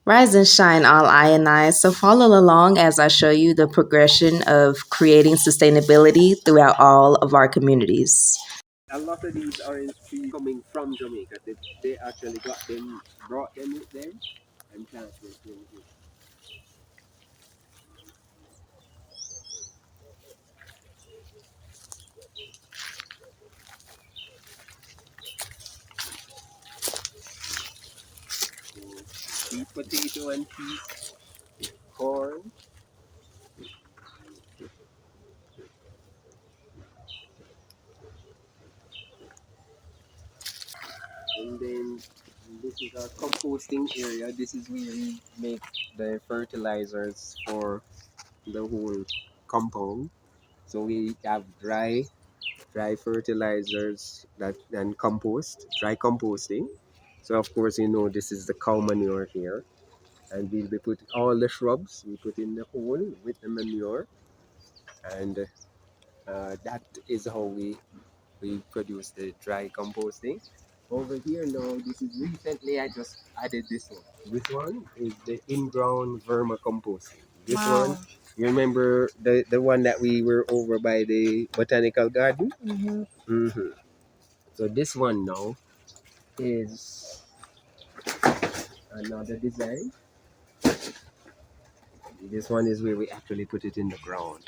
Rise and shine, all ionized. So follow along as I show you the progression of creating sustainability throughout all of our communities. A lot of these orange trees coming from Jamaica. They actually got them, brought them with them, and planted them here. So, sweet potato and peas, corn, and then this is our composting area. This is where we make the fertilizers for the whole compound. So we have dry fertilizers that and compost, dry composting. So of course you know this is the cow manure here, and we'll be putting all the shrubs we put in the hole with the manure, and that is how we produce the dry composting. Over here now, this is recently I just added this one. This one is the in-ground vermicomposting. This one, Wow. you remember the one that we were over by the botanical garden? Hmm. Mm-hmm. So this one now is another design. This one is where we actually put it in the ground.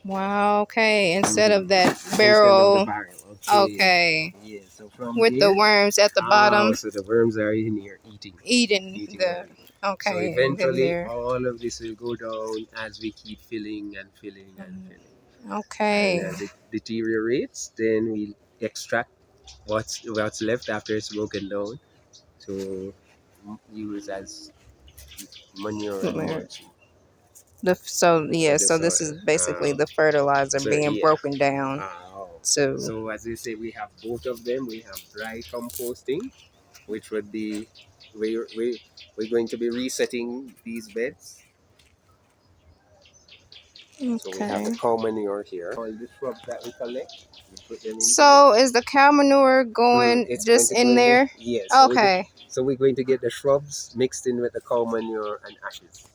Wow, okay. Instead Mm-hmm. of that Instead of the barrel. barrel. Okay. Okay. Yeah. So from With the there, worms at the bottom so the worms are in here eating eating the already. So okay, and then eventually, they're all of this will go down as we keep filling and filling and filling. And okay. as it deteriorates, then we extract what's left after it's broken down to use as manure and mulching So for yeah, the so this soil. is basically the fertilizer So being yeah. broken down Oh. to So as we say, we have both of them. We have dry composting, which would be we're going to be resetting these beds. So we have okay. the cow manure here. All the shrubs that we collect, we put them in here. So is the cow manure going It's going just to go in in there. there? Yes. Okay. So we're going to get the shrubs mixed in with the cow manure and ashes,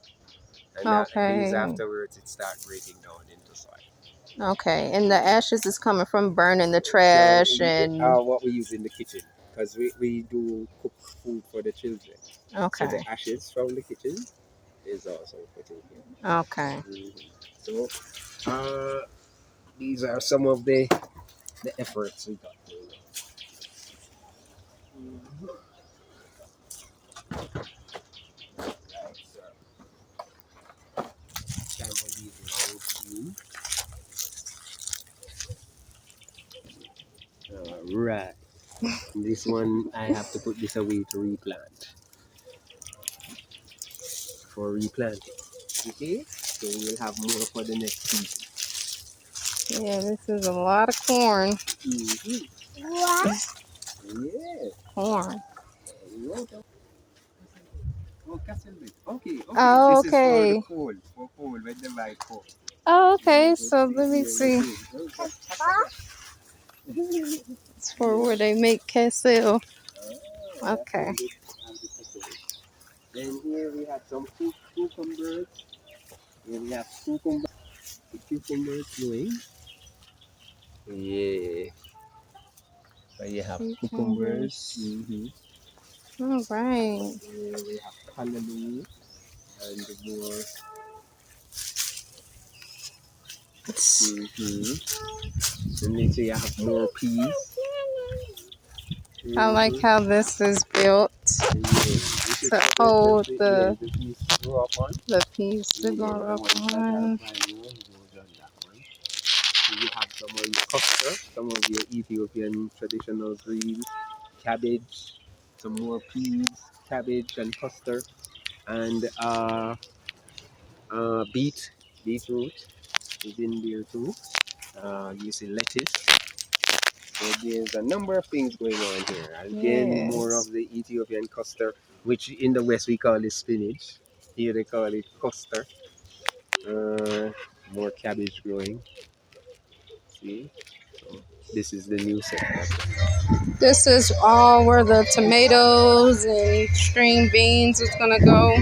and that days Okay. afterwards it starts breaking down into soil. Okay. And the ashes is coming from burning the No, trash and what we use in the kitchen, because we do cook food for the children. So the okay. ashes from the kitchen is also put in here. Okay. So these are some of the efforts we got going on. Right, so time for these long queue. Right. This one I have to put this away to replant for replanting. Okay, so we'll have more for the next season. Yeah, this is a lot of corn. Mm-hmm. Yeah. Corn. Oh, Castleberry. Okay, okay. Oh, This is for the okay. cold, when they buy cold. Oh, okay. Let's So see. let me Yeah, let's see. see. It's for where they make queso. That's Okay. when they have the custard. Then here we have some cucumbers. Here we have cucumbers growing. Yeah. So you have cucumbers. Cucumbers. Mm-hmm. All right. Here we have callaloo and more. Mm-hmm. And then so you have more peas. I like Mm-hmm. how this is built Yeah. This is to for hold the peas to grow up on. the piece to Yeah, go the up ones that are on. brand new goes on that one. So you have some on custard, some of your Ethiopian traditional greens, cabbage, some more peas, cabbage and custard, and beetroot is in there too. You see lettuce. So there's a number of things going on here. Again, more Yes. of the Ethiopian custard, which in the West we call it spinach. Here they call it custard. Uh, more cabbage growing. See? So this is the new setup. This is all where the tomatoes and string beans is gonna go.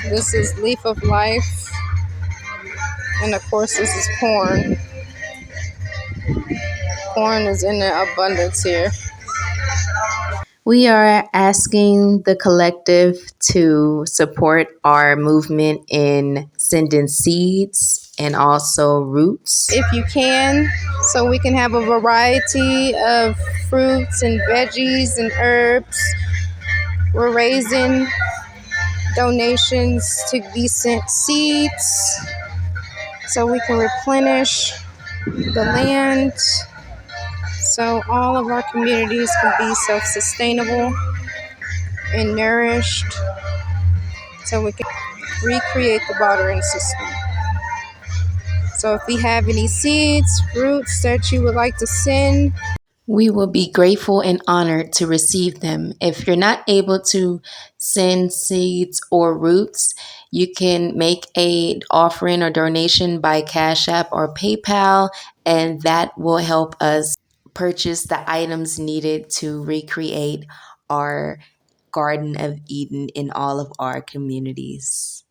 This is leaf of life. And of course this is corn. Corn is in the abundance here. We are asking the collective to support our movement in sending seeds and also roots. If you can, so we can have a variety of fruits and veggies and herbs. We're raising donations to be sent seeds so we can replenish the land, so all of our communities can be self-sustainable and nourished, so we can recreate the bartering system. So if we have any seeds, fruits that you would like to send, We will be grateful and honored to receive them. If you're not able to send seeds or roots, you can make an offering or donation by Cash App or PayPal, and that will help us purchase the items needed to recreate our Garden of Eden in all of our communities.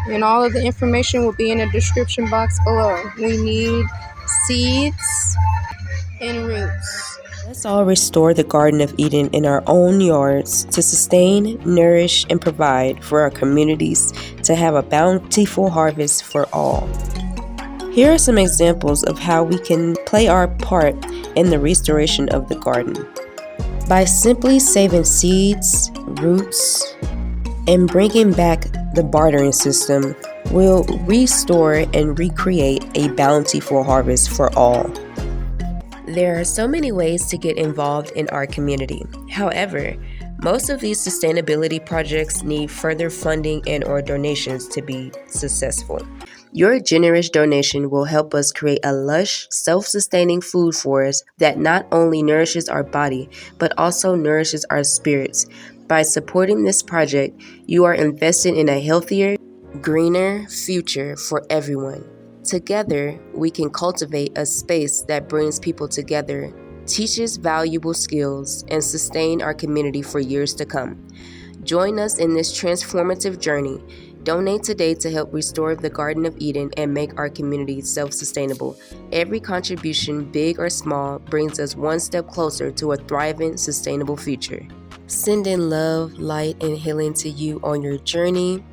and all of the information will be in the description box below. We need seeds and roots. Let's all restore the Garden of Eden in our own yards to sustain, nourish, and provide for our communities to have a bountiful harvest for all. Here are some examples of how we can play our part in the restoration of the garden. By simply saving seeds, roots, and bringing back the bartering system, we'll restore and recreate a bountiful harvest for all. There are so many ways to get involved in our community. However, most of these sustainability projects need further funding and/or donations to be successful. Your generous donation will help us create a lush, self-sustaining food forest that not only nourishes our body, but also nourishes our spirits. By supporting this project, you are investing in a healthier, greener future for everyone. Together, we can cultivate a space that brings people together, teaches valuable skills, and sustain our community for years to come. Join us in this transformative journey. Donate today to help restore the Garden of Eden and make our community self-sustainable. Every contribution, big or small, brings us one step closer to a thriving, sustainable future. Sending love, light, and healing to you on your journey.